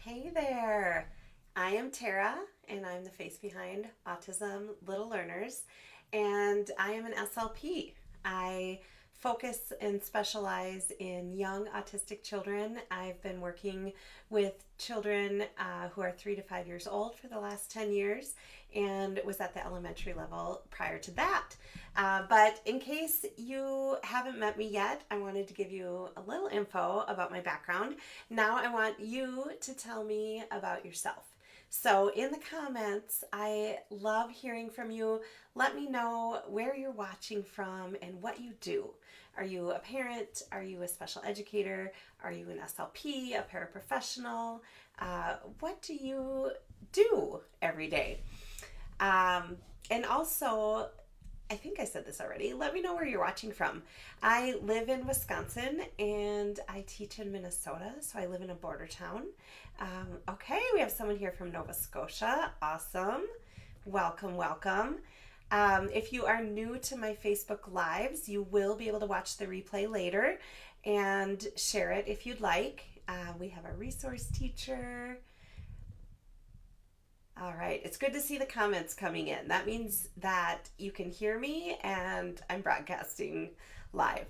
Hey there. I am Tara, and I'm the face behind Autism Little Learners, and I am an SLP. I focus and specialize in young autistic children. I've been working with children who are 3 to 5 years old for the last 10 years and was at the elementary level prior to that. But in case you haven't met me yet, I wanted to give you a little info about my background. Now I want you to tell me about yourself. So, in the comments, I love hearing from you. Let me know where you're watching from and what you do. Are you a parent? Are you a special educator? Are you an SLP, a paraprofessional? What do you do every day? And also, I think I said this already. Let me know where you're watching from. I live in Wisconsin and I teach in Minnesota, so I live in a border town. Okay, we have someone here from Nova Scotia. Awesome. Welcome, welcome. If you are new to my Facebook Lives, you will be able to watch the replay later and share it if you'd like. We have a resource teacher. All right, it's good to see the comments coming in. That means that you can hear me and I'm broadcasting live.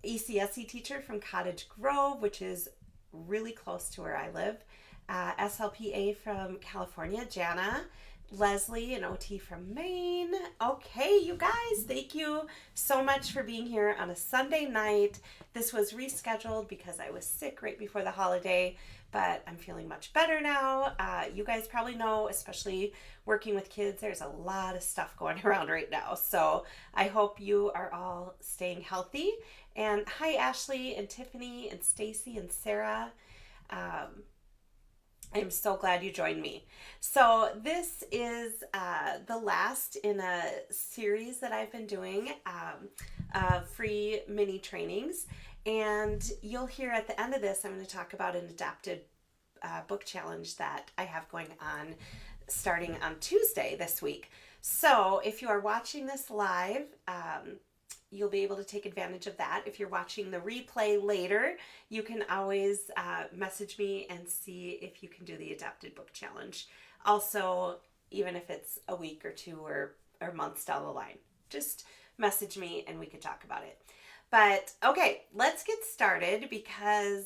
ECSE teacher from Cottage Grove, which is really close to where I live. SLPA from California, Jana. Leslie, an OT from Maine. Okay, you guys, thank you so much for being here on a Sunday night. This was rescheduled because I was sick right before the holiday, but I'm feeling much better now. You guys probably know, especially working with kids, there's a lot of stuff going around right now. So I hope you are all staying healthy. And hi, Ashley and Tiffany and Stacy and Sarah. I'm so glad you joined me. So this is the last in a series that I've been doing, free mini trainings. And you'll hear at the end of this, I'm going to talk about an adapted book challenge that I have going on starting on Tuesday this week. So if you are watching this live, you'll be able to take advantage of that. If you're watching the replay later, you can always message me and see if you can do the adapted book challenge. Also, even if it's a week or two or months down the line, just message me and we can talk about it. But okay, let's get started because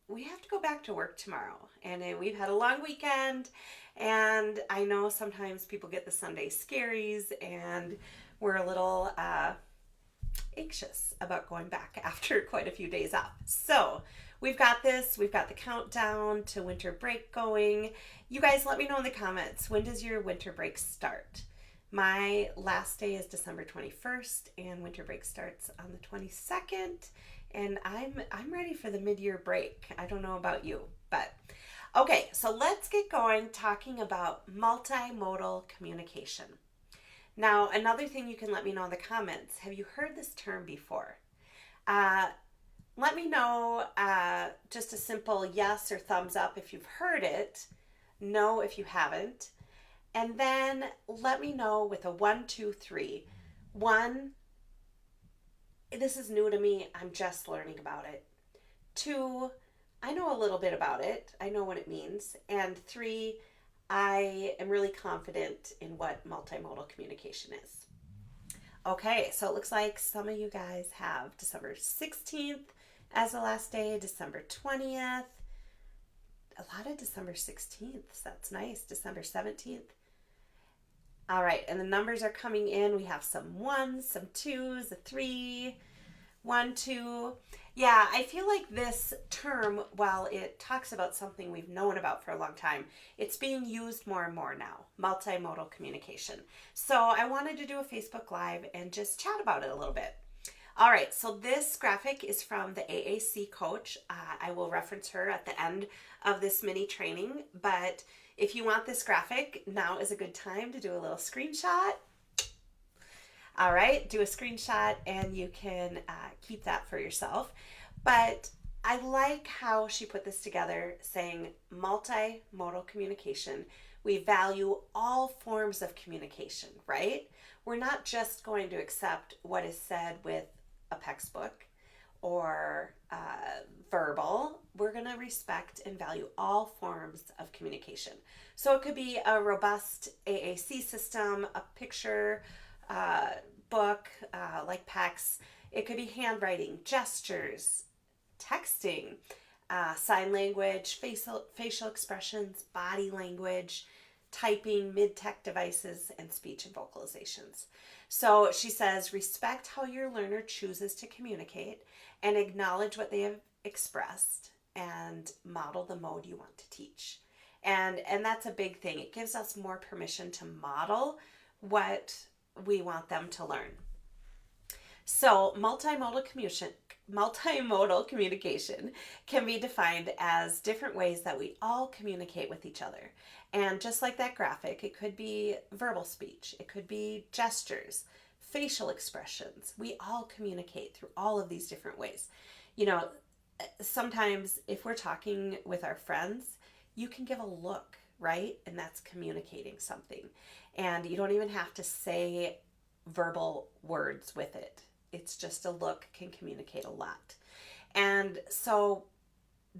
we have to go back to work tomorrow. And we've had a long weekend. And I know sometimes people get the Sunday scaries and we're a little anxious about going back after quite a few days off. So we've got this. We've got the countdown to winter break going. You guys let me know in the comments, when does your winter break start? My last day is December 21st and winter break starts on the 22nd. And I'm ready for the mid-year break. I don't know about you, but okay, so let's get going talking about multimodal communication. Now, another thing you can let me know in the comments, have you heard this term before? Let me know just a simple yes or thumbs up if you've heard it, no if you haven't, and then let me know with a 1, 2, 3. 1, this is new to me, I'm just learning about it. 2, I know a little bit about it, I know what it means. And 3, I am really confident in what multimodal communication is. Okay, so it looks like some of you guys have December 16th as the last day, December 20th, a lot of December 16th, that's nice, December 17th. All right, and the numbers are coming in. We have some 1s, some 2s, a 3, 1, 2. Yeah, I feel like this term, while it talks about something we've known about for a long time, it's being used more and more now, multimodal communication. So I wanted to do a Facebook Live and just chat about it a little bit. All right, so this graphic is from the AAC coach. I will reference her at the end of this mini training, but if you want this graphic, now is a good time to do a little screenshot. All right, do a screenshot and you can keep that for yourself. But I like how she put this together, saying multimodal communication. We value all forms of communication, right? We're not just going to accept what is said with a textbook or verbal, we're going to respect and value all forms of communication. So it could be a robust AAC system, a picture book like PECS. It could be handwriting, gestures, texting, sign language, facial expressions, body language, typing, mid-tech devices, and speech and vocalizations. So she says, respect how your learner chooses to communicate and acknowledge what they have expressed and model the mode you want to teach. And that's a big thing. It gives us more permission to model what we want them to learn. So multimodal communication can be defined as different ways that we all communicate with each other. And just like that graphic, it could be verbal speech, it could be gestures, facial expressions. We all communicate through all of these different ways. You know, sometimes if we're talking with our friends, you can give a look, right? And that's communicating something. And you don't even have to say verbal words with it. It's just a look can communicate a lot. And so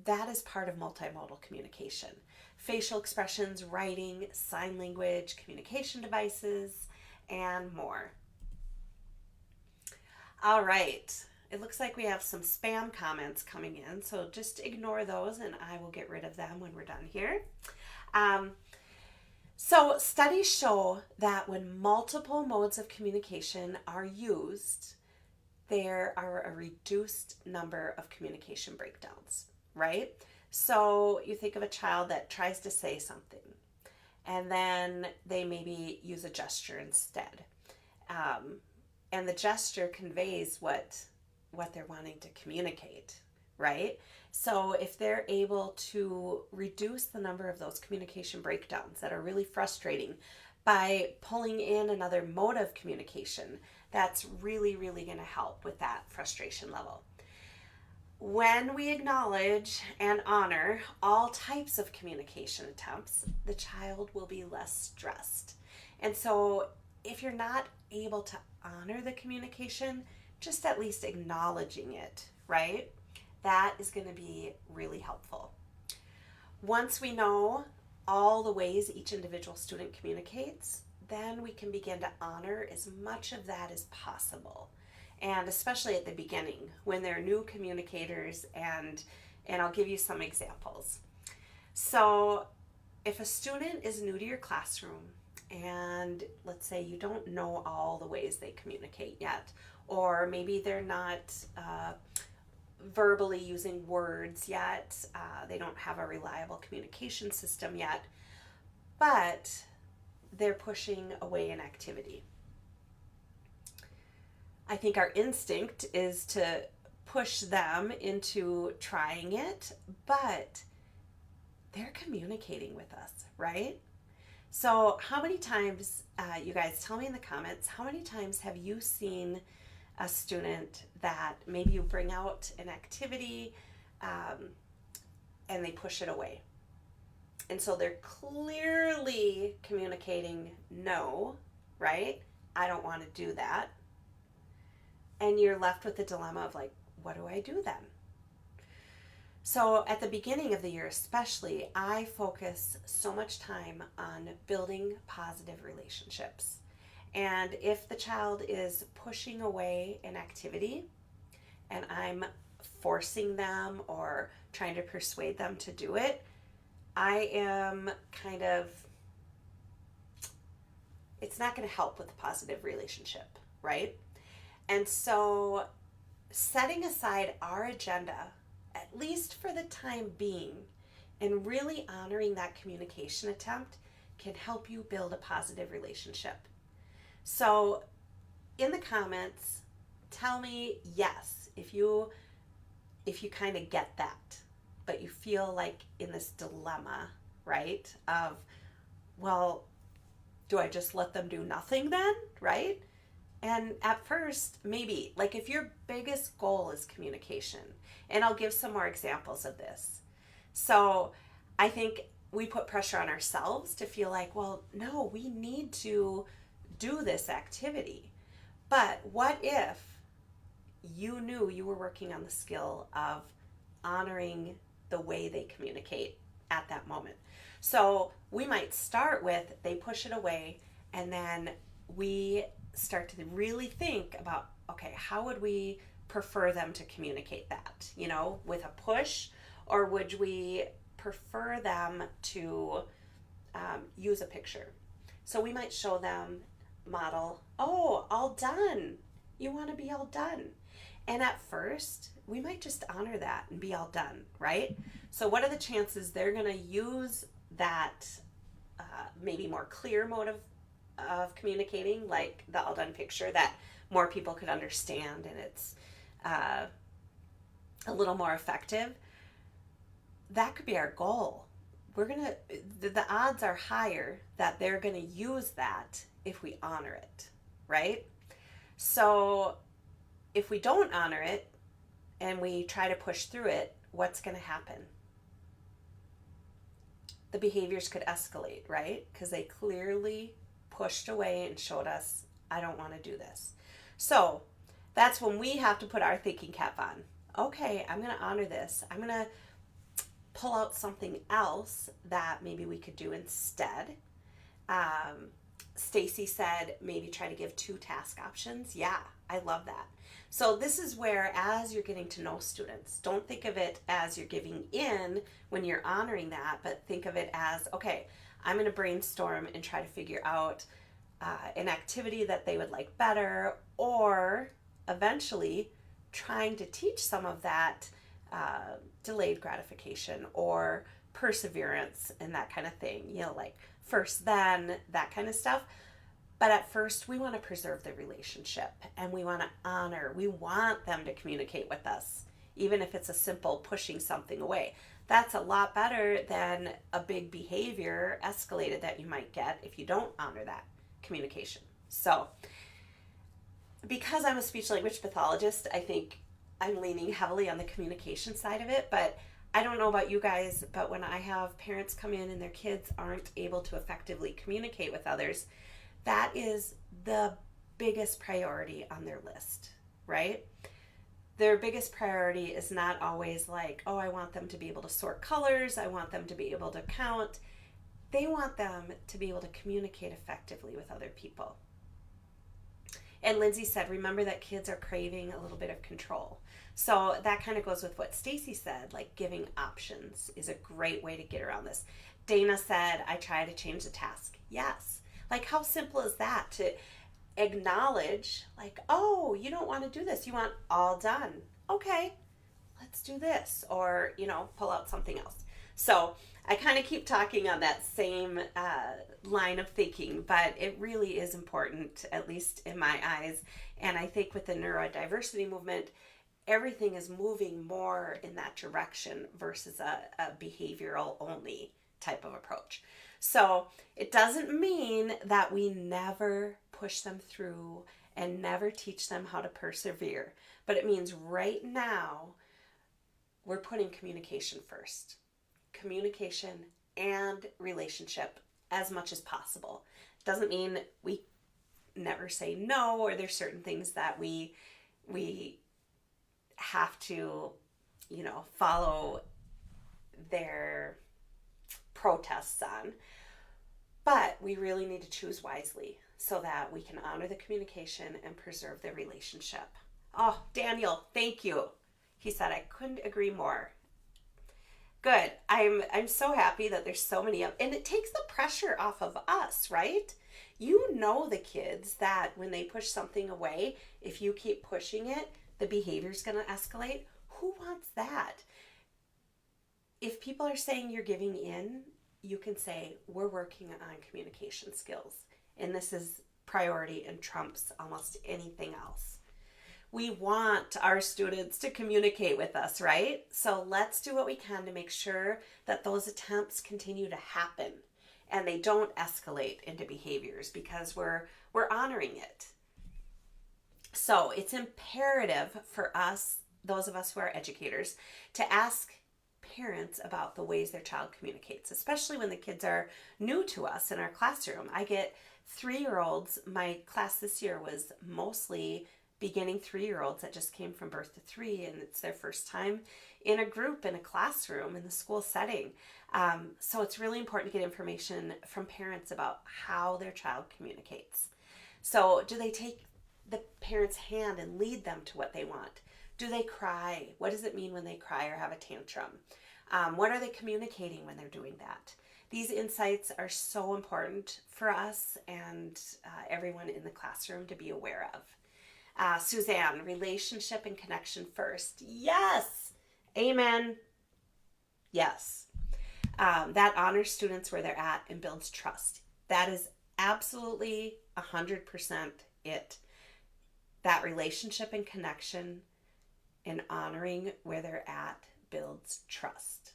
that is part of multimodal communication. Facial expressions, writing, sign language, communication devices, and more. All right. It looks like we have some spam comments coming in, so just ignore those and I will get rid of them when we're done here. So studies show that when multiple modes of communication are used, there are a reduced number of communication breakdowns, right? So you think of a child that tries to say something and then they maybe use a gesture instead. And the gesture conveys what they're wanting to communicate, right? So if they're able to reduce the number of those communication breakdowns that are really frustrating by pulling in another mode of communication, that's really, really going to help with that frustration level. When we acknowledge and honor all types of communication attempts, the child will be less stressed. And so if you're not able to honor the communication, just at least acknowledging it, right? That is going to be really helpful. Once we know all the ways each individual student communicates, then we can begin to honor as much of that as possible. And especially at the beginning when they're new communicators, and I'll give you some examples. So if a student is new to your classroom and let's say you don't know all the ways they communicate yet, or maybe they're not verbally using words yet, they don't have a reliable communication system yet, but they're pushing away an activity. I think our instinct is to push them into trying it, but they're communicating with us, right? So how many times, you guys tell me in the comments, how many times have you seen a student that maybe you bring out an activity and they push it away? And so they're clearly communicating no, right? I don't want to do that. And you're left with the dilemma of like, what do I do then? So at the beginning of the year especially, I focus so much time on building positive relationships. And if the child is pushing away an activity and I'm forcing them or trying to persuade them to do it, I am it's not going to help with the positive relationship, right? And so setting aside our agenda, at least for the time being, and really honoring that communication attempt can help you build a positive relationship. So in the comments, tell me yes, if you kind of get that, but you feel like in this dilemma, right? Of, well, do I just let them do nothing then, right? And at first, maybe, like if your biggest goal is communication, and I'll give some more examples of this. So I think we put pressure on ourselves to feel like, well, no, we need to do this activity. But what if you knew you were working on the skill of honoring the way they communicate at that moment. So we might start with they push it away, and then we start to really think about, okay, how would we prefer them to communicate that? With a push, or would we prefer them to use a picture? So we might show them model, oh, all done. You want to be all done. And at first, we might just honor that and be all done, right? So, what are the chances they're going to use that maybe more clear mode of communicating, like the all done picture that more people could understand and it's a little more effective? That could be our goal. The odds are higher that they're going to use that if we honor it, right? So, if we don't honor it and we try to push through it, what's going to happen? The behaviors could escalate, right? Because they clearly pushed away and showed us, I don't want to do this. So that's when we have to put our thinking cap on. Okay, I'm going to honor this. I'm going to pull out something else that maybe we could do instead. Stacy said maybe try to give 2 task options. Yeah, I love that. So this is where, as you're getting to know students, don't think of it as you're giving in when you're honoring that, but think of it as, okay, I'm going to brainstorm and try to figure out an activity that they would like better, or eventually trying to teach some of that delayed gratification or perseverance and that kind of thing, like first then, that kind of stuff. But at first, we want to preserve the relationship and we want to honor. We want them to communicate with us, even if it's a simple pushing something away. That's a lot better than a big behavior escalated that you might get if you don't honor that communication. So, because I'm a speech language pathologist, I think I'm leaning heavily on the communication side of it. But I don't know about you guys, but when I have parents come in and their kids aren't able to effectively communicate with others, that is the biggest priority on their list, right? Their biggest priority is not always like, oh, I want them to be able to sort colors. I want them to be able to count. They want them to be able to communicate effectively with other people. And Lindsay said, remember that kids are craving a little bit of control. So that kind of goes with what Stacy said, like giving options is a great way to get around this. Dana said, I try to change the task. Yes. Like, how simple is that to acknowledge, like, oh, you don't want to do this. You want all done. Okay, let's do this. Or, pull out something else. So I kind of keep talking on that same line of thinking, but it really is important, at least in my eyes. And I think with the neurodiversity movement, everything is moving more in that direction versus a behavioral only type of approach. So it doesn't mean that we never push them through and never teach them how to persevere. But it means right now we're putting communication first. Communication and relationship as much as possible. Doesn't mean we never say no, or there's certain things that we have to, follow their protests on. But we really need to choose wisely so that we can honor the communication and preserve the relationship. Oh, Daniel, thank you. He said, I couldn't agree more. Good. I'm so happy that there's so many and it takes the pressure off of us, right? You know the kids that when they push something away, if you keep pushing it, the behavior's going to escalate. Who wants that? If people are saying you're giving in, you can say, we're working on communication skills. And this is priority and trumps almost anything else. We want our students to communicate with us, right? So let's do what we can to make sure that those attempts continue to happen and they don't escalate into behaviors because we're honoring it. So it's imperative for us, those of us who are educators, to ask parents about the ways their child communicates, especially when the kids are new to us in our classroom. I get 3-year-olds. My class this year was mostly beginning 3-year-olds that just came from birth to 3, and it's their first time in a group, in a classroom, in the school setting. So it's really important to get information from parents about how their child communicates. So do they take the parent's hand and lead them to what they want? Do they cry? What does it mean when they cry or have a tantrum? What are they communicating when they're doing that? These insights are so important for us and everyone in the classroom to be aware of. Suzanne, relationship and connection first. Yes. Amen. Yes. That honors students where they're at and builds trust. That is absolutely 100% it. That relationship and connection and honoring where they're at builds trust.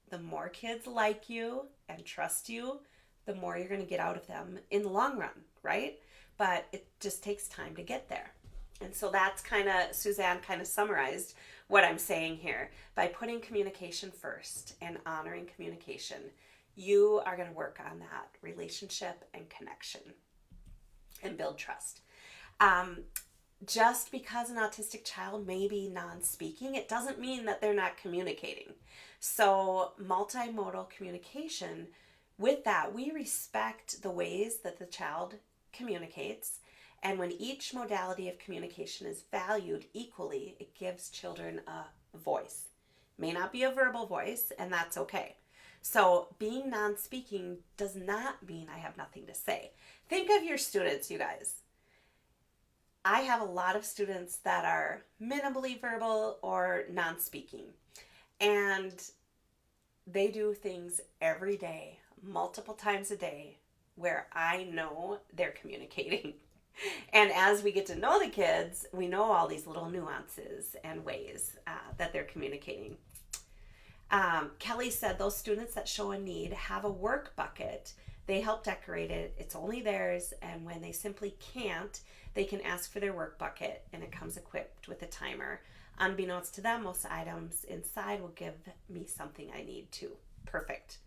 The more kids like you and trust you, the more you're going to get out of them in the long run, right? But it just takes time to get there. And so that's Suzanne kind of summarized what I'm saying here. By putting communication first and honoring communication, you are going to work on that relationship and connection and build trust. Just because an autistic child may be non-speaking, it doesn't mean that they're not communicating. So multimodal communication, with that, we respect the ways that the child communicates. And when each modality of communication is valued equally, it gives children a voice. May not be a verbal voice, and that's okay. So being non-speaking does not mean I have nothing to say. Think of your students, you guys. I have a lot of students that are minimally verbal or non-speaking, and they do things every day, multiple times a day, where I know they're communicating. And as we get to know the kids, we know all these little nuances and ways that they're communicating. Kelly said those students that show a need have a work bucket. They help decorate it. It's only theirs. And when they simply can't, they can ask for their work bucket, and it comes equipped with a timer. Unbeknownst to them, most items inside will give me something I need to. Perfect.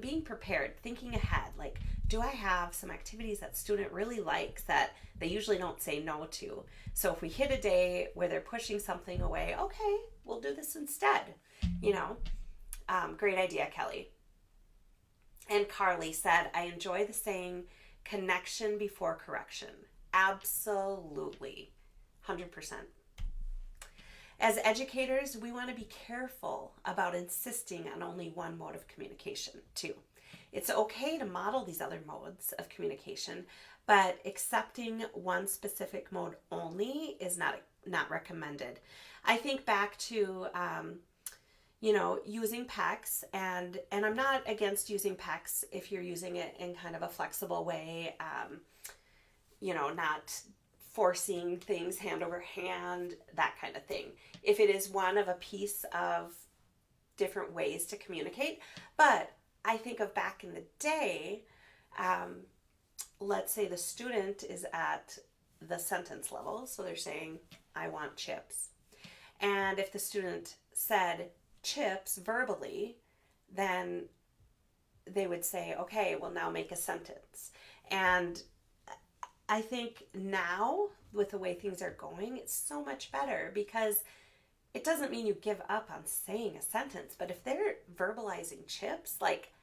Being prepared, thinking ahead, like, do I have some activities that student really likes that they usually don't say no to? So if we hit a day where they're pushing something away, okay, we'll do this instead. Great idea, Kelly. And Carly said, I enjoy the saying, connection before correction. Absolutely. 100%. As educators, we want to be careful about insisting on only one mode of communication, too. It's okay to model these other modes of communication, but accepting one specific mode only is not recommended. I think back to, using PECS, and I'm not against using PECS if you're using it in kind of a flexible way, not forcing things hand over hand, that kind of thing. If it is one of a piece of different ways to communicate. But I think of back in the day, let's say the student is at the sentence level. So they're saying, I want chips. And if the student said chips verbally, then they would say, okay, well, now make a sentence. And I think now, with the way things are going, it's so much better, because it doesn't mean you give up on saying a sentence, but if they're verbalizing chips, like,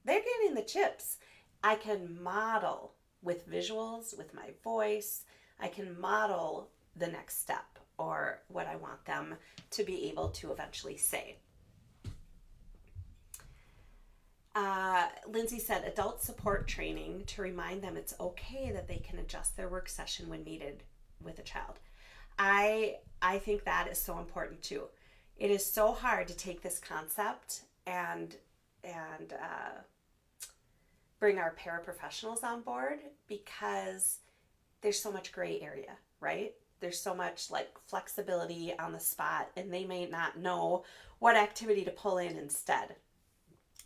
they're getting the chips. I can model with visuals, with my voice. I can model the next step or what I want them to be able to eventually say. Lindsay said adult support training to remind them it's okay that they can adjust their work session when needed with a child. I think that is so important too. It is so hard to take this concept and bring our paraprofessionals on board, because there's so much gray area, right? There's so much like flexibility on the spot, and they may not know what activity to pull in instead.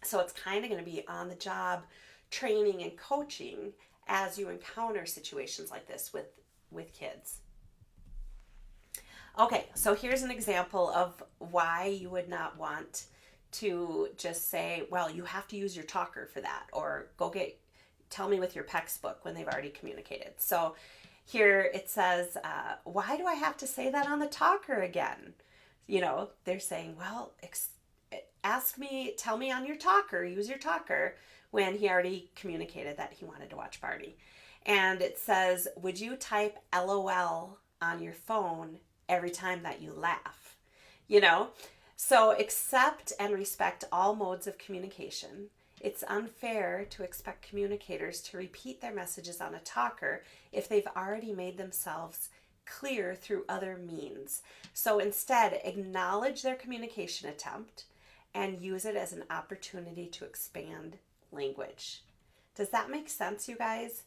So it's kind of going to be on the job training and coaching as you encounter situations like this with kids. Okay, so here's an example of why you would not want to just say, well, you have to use your talker for that, or tell me with your PECS book when they've already communicated. So Here it says, why do I have to say that on the talker again? You know, they're saying, well, ask me, tell me on your talker, use your talker, when he already communicated that he wanted to watch Barney. And it says, would you type LOL on your phone every time that you laugh? You know? So accept and respect all modes of communication. It's unfair to expect communicators to repeat their messages on a talker if they've already made themselves clear through other means. So instead, acknowledge their communication attempt and use it as an opportunity to expand language. Does that make sense, you guys?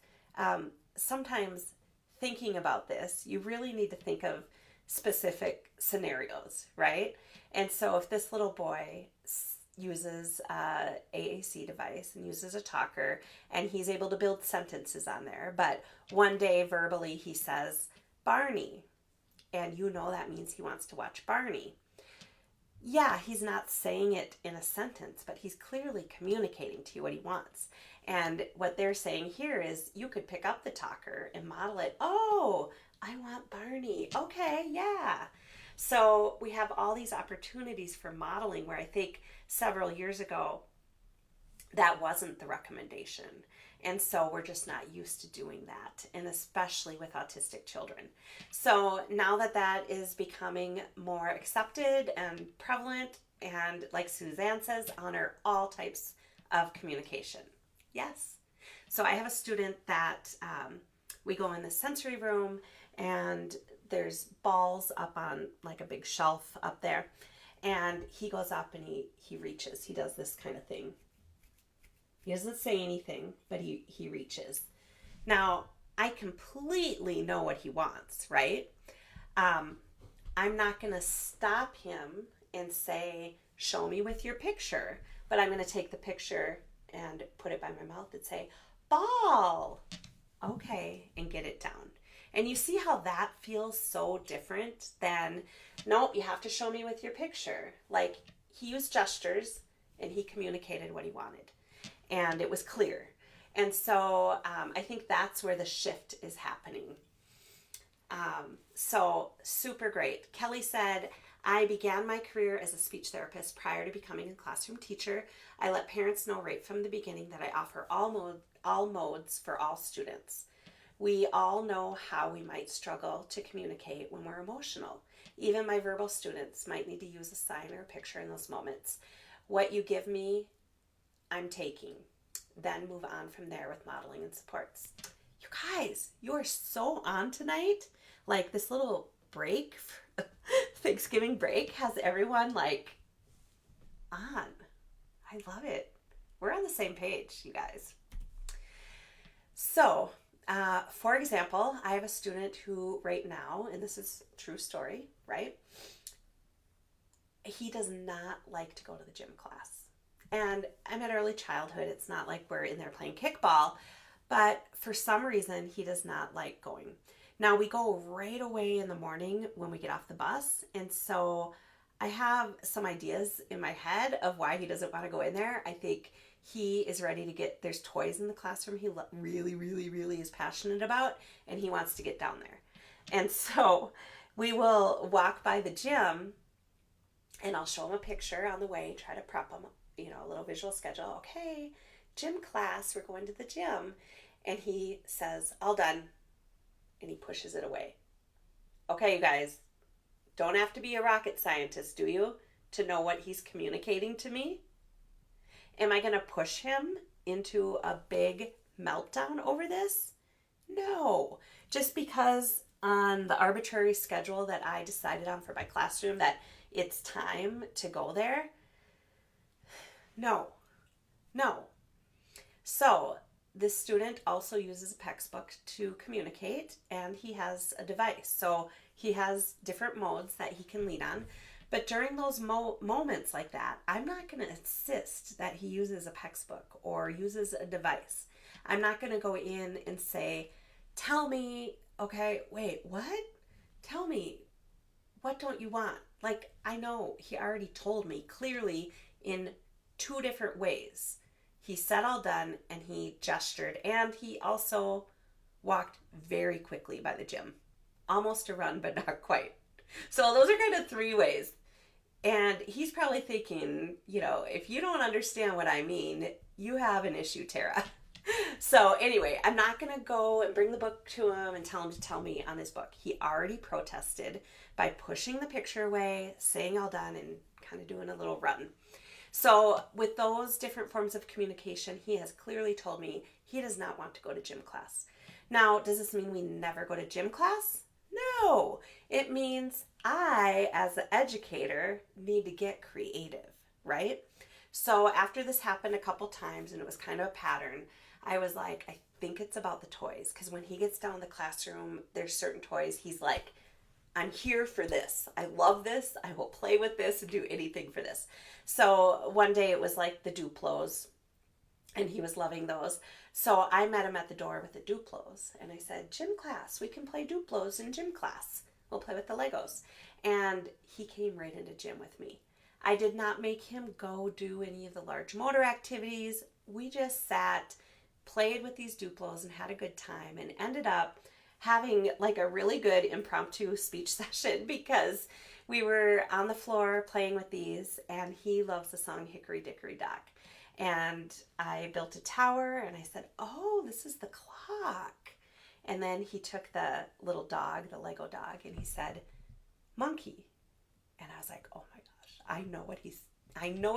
Sometimes thinking about this, you really need to think of specific scenarios, right? And so if this little boy uses a AAC device and uses a talker, and he's able to build sentences on there, but one day verbally he says Barney, and you know that means he wants to watch Barney. Yeah, he's not saying it in a sentence, but he's clearly communicating to you what he wants. And what they're saying here is you could pick up the talker and model it. Oh, I want Barney. Okay, yeah. So we have all these opportunities for modeling where I think several years ago that wasn't the recommendation. And so we're just not used to doing that, and especially with autistic children. So now that that is becoming more accepted and prevalent, and like Suzanne says, honor all types of communication. Yes. So I have a student that we go in the sensory room, and there's balls up on like a big shelf up there. And he goes up and he reaches. He does this kind of thing. He doesn't say anything, but he reaches. Now, I completely know what he wants, right? I'm not going to stop him and say, show me with your picture. But I'm going to take the picture and put it by my mouth and say, ball. Okay, and get it down. And you see how that feels so different than, nope, you have to show me with your picture. Like, he used gestures and he communicated what he wanted. And it was clear. And so I think that's where the shift is happening. So super great. Kelly said, I began my career as a speech therapist prior to becoming a classroom teacher. I let parents know right from the beginning that I offer all modes for all students. We all know how we might struggle to communicate when we're emotional. Even my verbal students might need to use a sign or a picture in those moments. What you give me, I'm taking. Then move on from there with modeling and supports. You guys, you are so on tonight. Like this little break, Thanksgiving break, has everyone like on. I love it. We're on the same page, you guys. So, for example, I have a student who right now, and this is a true story, right? He does not like to go to the gym class. And I'm at early childhood. It's not like we're in there playing kickball, but for some reason, he does not like going. Now, we go right away in the morning when we get off the bus. And so I have some ideas in my head of why he doesn't want to go in there. I think he is ready to there's toys in the classroom he really, really, really is passionate about, and he wants to get down there. And so we will walk by the gym, and I'll show him a picture on the way, try to prep him, a little visual schedule. Okay, gym class, we're going to the gym. And he says, all done. And he pushes it away. Okay, you guys, don't have to be a rocket scientist, do you, to know what he's communicating to me? Am I going to push him into a big meltdown over this? No. Just because on the arbitrary schedule that I decided on for my classroom that it's time to go there? No. So this student also uses a textbook to communicate, and he has a device. So he has different modes that he can lean on. But during those moments like that, I'm not going to insist that he uses a textbook or uses a device. I'm not going to go in and say, tell me, okay, wait, what? Tell me, what don't you want? Like, I know he already told me clearly in 2 different ways. He said all done, and he gestured, and he also walked very quickly by the gym. Almost a run, but not quite. So those are kind of 3 ways. And he's probably thinking, if you don't understand what I mean, you have an issue, Tara. So anyway, I'm not going to go and bring the book to him and tell him to tell me on his book. He already protested by pushing the picture away, saying all done, and kind of doing a little run. So with those different forms of communication, he has clearly told me he does not want to go to gym class. Now, does this mean we never go to gym class? No, it means I, as an educator, need to get creative, right? So after this happened a couple times and it was kind of a pattern, I was like, I think it's about the toys. Because when he gets down in the classroom, there's certain toys he's like, I'm here for this. I love this. I will play with this and do anything for this. So one day it was like the Duplos, and he was loving those. So I met him at the door with the Duplos, and I said, gym class, we can play Duplos in gym class. We'll play with the Legos. And he came right into gym with me. I did not make him go do any of the large motor activities. We just sat, played with these Duplos, and had a good time, and ended up having like a really good impromptu speech session because we were on the floor playing with these, and he loves the song Hickory Dickory Dock. And I built a tower, and I said, oh, this is the clock. And then he took the little dog, the Lego dog, and he said, monkey. And I was like, oh my gosh, I know what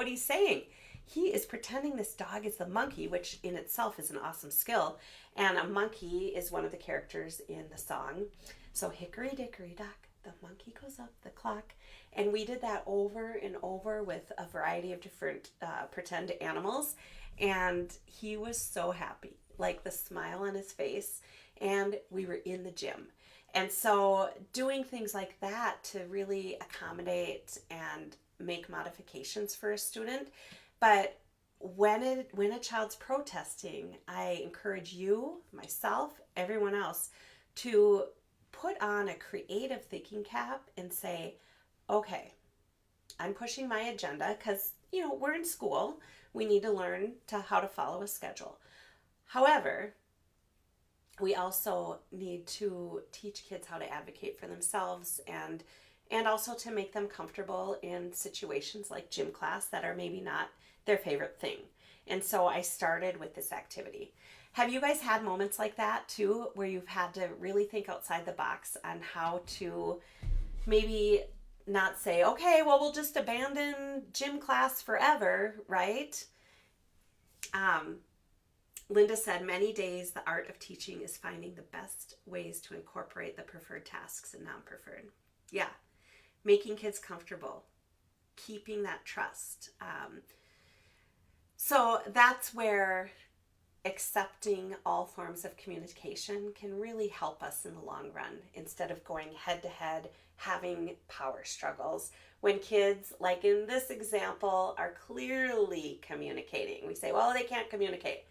he's saying. He is pretending this dog is the monkey, which in itself is an awesome skill. And a monkey is one of the characters in the song. So Hickory Dickory Dock, the monkey goes up the clock. And we did that over and over with a variety of different pretend animals. And he was so happy, like the smile on his face. And we were in the gym. And so doing things like that to really accommodate and make modifications for a student. But when a child's protesting, I encourage you, myself, everyone else to put on a creative thinking cap and say, okay, I'm pushing my agenda because, we're in school. We need to learn how to follow a schedule. However, we also need to teach kids how to advocate for themselves and also to make them comfortable in situations like gym class that are maybe not their favorite thing. And so I started with this activity. Have you guys had moments like that too, where you've had to really think outside the box on how to maybe not say, okay, well, we'll just abandon gym class forever, right? Linda said, many days the art of teaching is finding the best ways to incorporate the preferred tasks and non-preferred. Yeah, making kids comfortable, keeping that trust. So that's where accepting all forms of communication can really help us in the long run instead of going head to head, having power struggles. When kids, like in this example, are clearly communicating, we say, well, they can't communicate.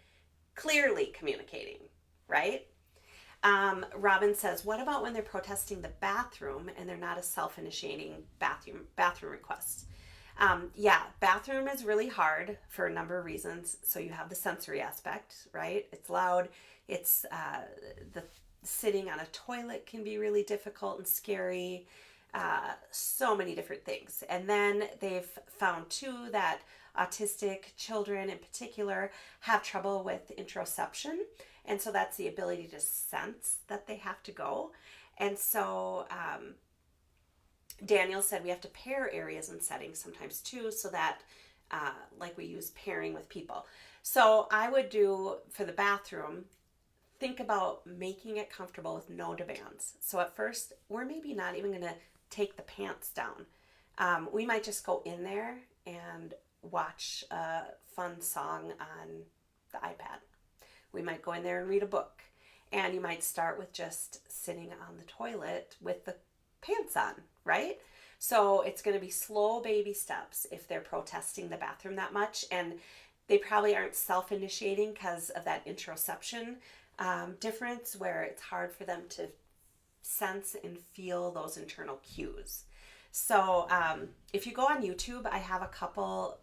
Clearly communicating, right? Robin says, what about when they're protesting the bathroom and they're not a self-initiating bathroom request? Yeah, bathroom is really hard for a number of reasons. So you have the sensory aspect, right? It's loud. It's the sitting on a toilet can be really difficult and scary. So many different things. And then they've found too that autistic children in particular have trouble with interoception. And so that's the ability to sense that they have to go. And so Daniel said we have to pair areas and settings sometimes too, so that like we use pairing with people. So I would do for the bathroom, think about making it comfortable with no demands. So at first, we're maybe not even going to take the pants down. We might just go in there and watch a fun song on the iPad. We might go in there and read a book. And you might start with just sitting on the toilet with the pants on, right? So it's going to be slow baby steps if they're protesting the bathroom that much. And they probably aren't self-initiating because of that interoception difference where it's hard for them to sense and feel those internal cues. So if you go on YouTube, I have a couple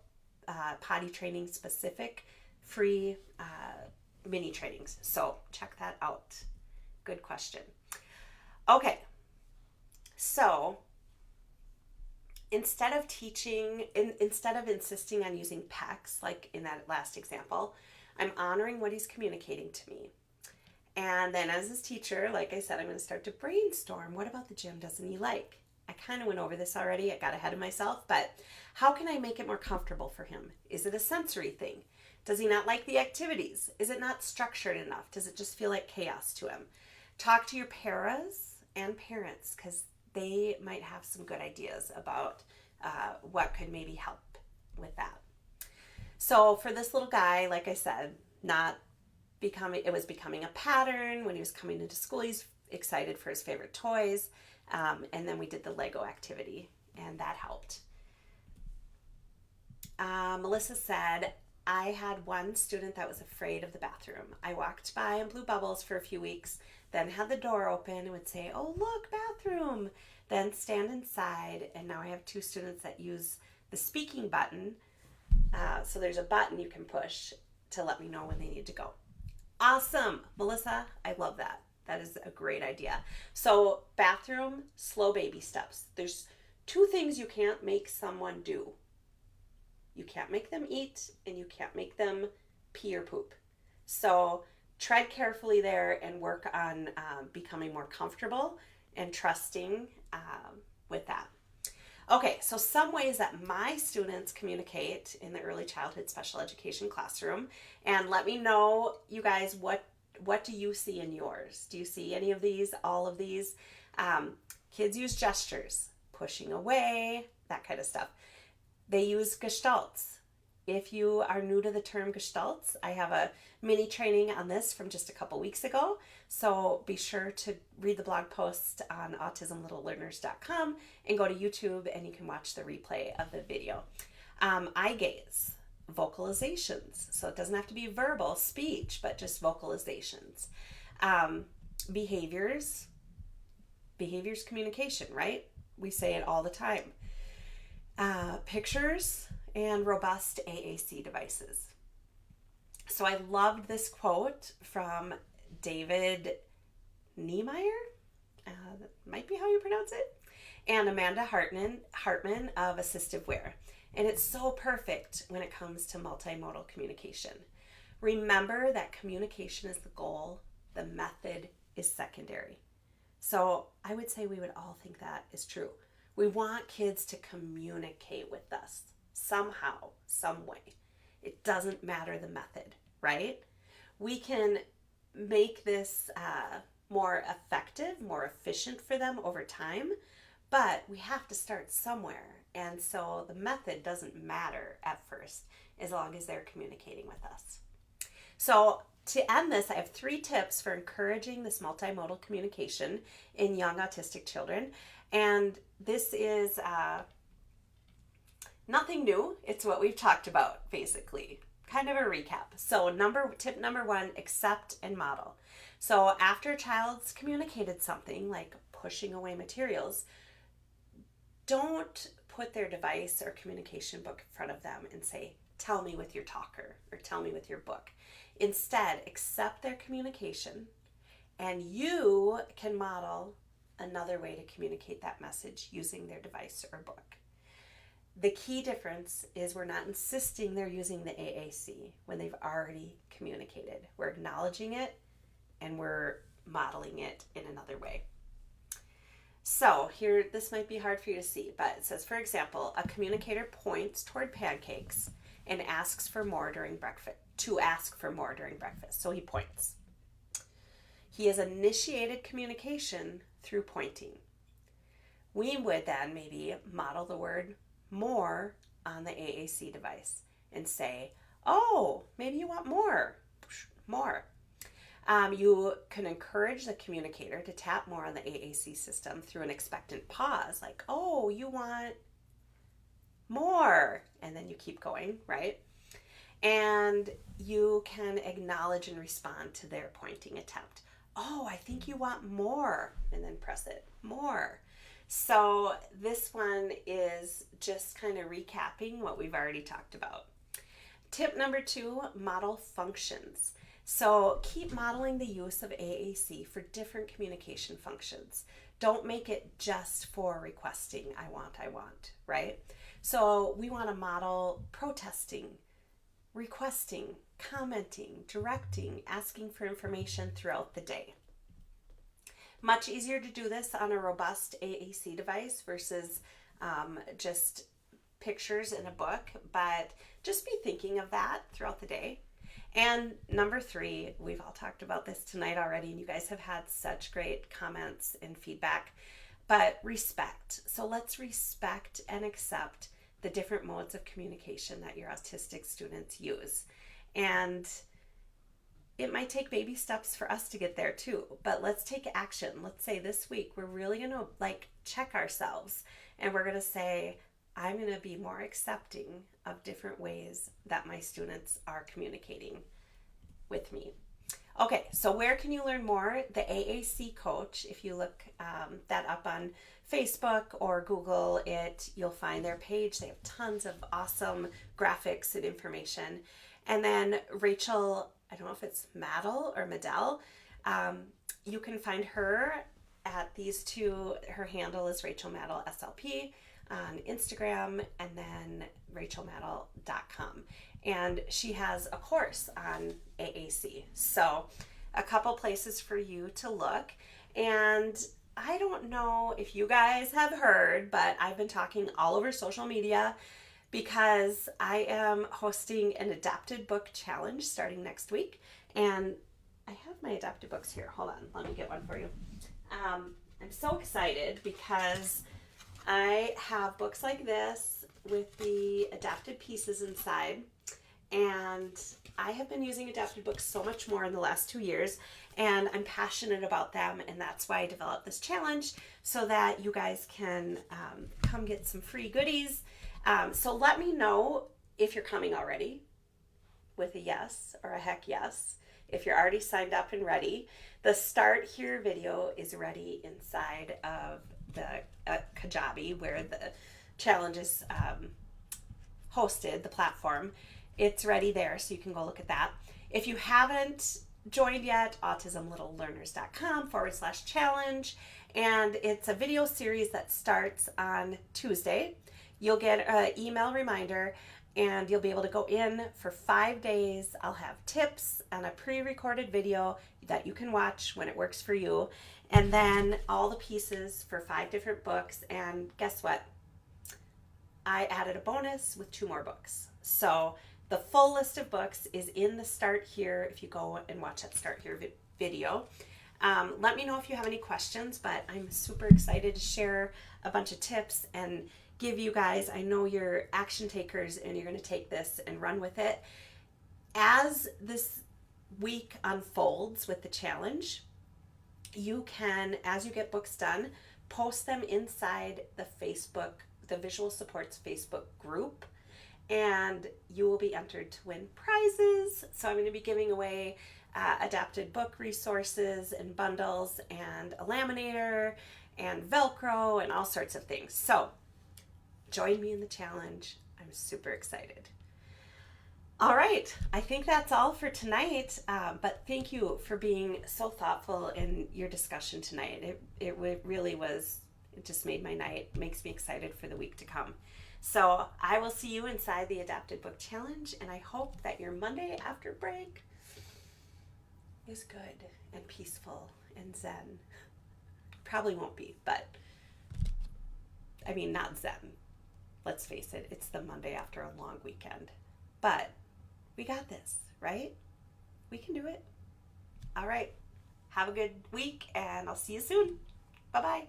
potty training specific free mini trainings. So check that out. Good question. Okay, so instead of insisting on using pecs, like in that last example, I'm honoring what he's communicating to me. And then as his teacher, like I said, I'm going to start to brainstorm. What about the gym doesn't he like? I kind of went over this already. I got ahead of myself, but how can I make it more comfortable for him? Is it a sensory thing? Does he not like the activities? Is it not structured enough? Does it just feel like chaos to him? Talk to your paras and parents, because they might have some good ideas about what could maybe help with that. So for this little guy, like I said, it was becoming a pattern. When he was coming into school, he's excited for his favorite toys. And then we did the Lego activity, and that helped. Melissa said, I had one student that was afraid of the bathroom. I walked by and blew bubbles for a few weeks, then had the door open and would say, oh, look, bathroom, then stand inside. And now I have 2 students that use the speaking button. So there's a button you can push to let me know when they need to go. Awesome, Melissa, I love that. That is a great idea. So bathroom, slow baby steps. There's 2 things you can't make someone do. You can't make them eat, and you can't make them pee or poop. So tread carefully there and work on becoming more comfortable and trusting with that. Okay, so some ways that my students communicate in the early childhood special education classroom, and let me know, you guys, what do you see in yours? Do you see any of these, all of these? Kids use gestures, pushing away, that kind of stuff. They use gestalts. If you are new to the term gestalts, I have a mini training on this from just a couple weeks ago. So be sure to read the blog post on autismlittlelearners.com and go to YouTube and you can watch the replay of the video. Eye gaze, vocalizations. So it doesn't have to be verbal speech, but just vocalizations. Behaviors communication, right? We say it all the time. Pictures and robust AAC devices. So I loved this quote from David Niemeyer, that might be how you pronounce it, and Amanda Hartman of Assistive Wear. And it's so perfect when it comes to multimodal communication. Remember that communication is the goal, the method is secondary. So I would say we would all think that is true. We want kids to communicate with us somehow, some way. It doesn't matter the method, right? We can make this more effective, more efficient for them over time, but we have to start somewhere. And so the method doesn't matter at first, as long as they're communicating with us. So to end this, I have 3 tips for encouraging this multimodal communication in young autistic children. And this is nothing new. It's what we've talked about, basically. Kind of a recap. So tip number 1, accept and model. So after a child's communicated something, like pushing away materials, don't put their device or communication book in front of them and say, tell me with your talker or tell me with your book. Instead, accept their communication, and you can model another way to communicate that message using their device or book. The key difference is we're not insisting they're using the AAC when they've already communicated. We're acknowledging it and we're modeling it in another way. So here, this might be hard for you to see, but it says, for example, a communicator points toward pancakes and asks for more during breakfast, So he points. He has initiated communication through pointing. We would then maybe model the word more on the AAC device and say, oh, maybe you want more. You can encourage the communicator to tap more on the AAC system through an expectant pause, like, oh, you want more. And then you keep going, right? And you can acknowledge and respond to their pointing attempt. Oh, I think you want more. And then press it, more. So this one is just kind of recapping what we've already talked about. Tip number 2, model functions. So keep modeling the use of AAC for different communication functions. Don't make it just for requesting, I want, right? So we want to model protesting, requesting, commenting, directing, asking for information throughout the day. Much easier to do this on a robust AAC device versus just pictures in a book, but just be thinking of that throughout the day. And number 3, we've all talked about this tonight already, and you guys have had such great comments and feedback, but respect. So let's respect and accept the different modes of communication that your autistic students use. And it might take baby steps for us to get there too, but let's take action. Let's say this week we're really going to check ourselves, and we're going to say, I'm going to be more accepting of different ways that my students are communicating with me. Okay, so where can you learn more? The AAC Coach, if you look that up on Facebook or Google it, you'll find their page. They have tons of awesome graphics and information. And then Rachel, I don't know if it's Modal or Modal, you can find her at these two. Her handle is Rachel Modal SLP on Instagram, and then rachelmadel.com. And she has a course on AAC. So a couple places for you to look. And I don't know if you guys have heard, but I've been talking all over social media because I am hosting an adapted book challenge starting next week. And I have my adapted books here. Hold on, let me get one for you. I'm so excited because I have books like this with the adapted pieces inside, and I have been using adapted books so much more in the last 2 years, and I'm passionate about them, and that's why I developed this challenge so that you guys can come get some free goodies. So let me know if you're coming already with a yes or a heck yes. If you're already signed up and ready, the Start Here video is ready inside of the Kajabi where the challenge is hosted, the platform. It's ready there, so you can go look at that. If you haven't joined yet, autismlittleLearners.com/challenge, and it's a video series that starts on Tuesday. You'll get an email reminder, and you'll be able to go in for 5 days. I'll have tips and a pre-recorded video that you can watch when it works for you, and then all the pieces for 5 different books. And guess what? I added a bonus with 2 more books. So the full list of books is in the Start Here if you go and watch that Start Here video. Let me know if you have any questions, but I'm super excited to share a bunch of tips and give you guys, I know you're action takers and you're going to take this and run with it. As this week unfolds with the challenge, you can, as you get books done, post them inside the Visual Supports Facebook group, and you will be entered to win prizes. So I'm going to be giving away adapted book resources and bundles and a laminator and Velcro and all sorts of things. So join me in the challenge. I'm super excited. All right, I think that's all for tonight, but thank you for being so thoughtful in your discussion tonight. It really was, it just made my night, makes me excited for the week to come. So I will see you inside the Adapted Book Challenge, and I hope that your Monday after break is good and peaceful and zen. Probably won't be, but I mean, not zen. Let's face it, it's the Monday after a long weekend. But we got this, right? We can do it. All right. Have a good week, and I'll see you soon. Bye-bye.